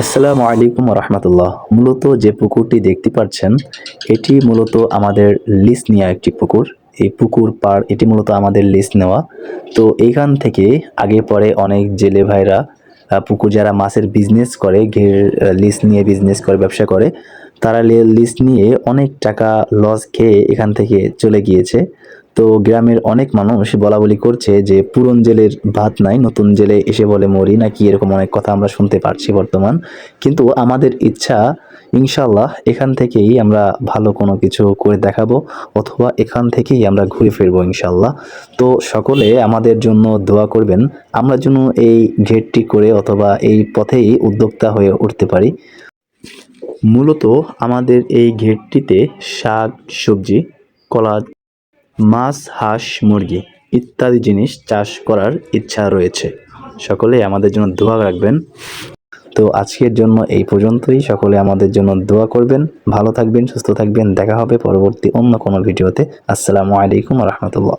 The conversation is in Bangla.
আসসালামু আলাইকুম রহমতুল্লাহ। মূলত যে পুকুরটি দেখতে পাচ্ছেন এটি মূলত আমাদের লিজ নেওয়া একটি পুকুর। এই পুকুর পাড় এটি মূলত আমাদের লিজ নেওয়া। তো এইখান থেকে আগে পরে অনেক জেলে ভাইরা পুকুর যারা মাছের বিজনেস করে লিজ নিয়ে বিজনেস করে ব্যবসা করে তারা লিজ নিয়ে অনেক টাকা লস খেয়ে এখান থেকে চলে গিয়েছে। তো গ্রামের অনেক মানুষ বলাবলি করছে যে পুরন জেলের ভাত নাই, নতুন জেলে এসে বলে মরি নাকি, এরকম অনেক কথা আমরা শুনতে পারছি বর্তমান। কিন্তু আমাদের ইচ্ছা ইনশাল্লাহ এখান থেকেই আমরা ভালো কোনো কিছু করে দেখাবো, অথবা এখান থেকেই আমরা ঘুরে ফিরবো ইনশাল্লাহ। তো সকলে আমাদের জন্য দোয়া করবেন, আমরা যেন এই ঘেরটি করে অথবা এই পথেই উদ্যোক্তা হয়ে উঠতে পারি। মূলত আমাদের এই ঘেরটিতে শাক সবজি, কলা, মাছ, হাঁস, মুরগি ইত্যাদি জিনিস চাষ করার ইচ্ছা রয়েছে। সকলে আমাদের জন্য দোয়া রাখবেন। তো আজকের জন্য এই পর্যন্তই। সকলে আমাদের জন্য দোয়া করবেন। ভালো থাকবেন, সুস্থ থাকবেন। দেখা হবে পরবর্তী অন্য কোনো ভিডিওতে। আসসালামু আলাইকুম ওয়া রাহমাতুল্লাহ।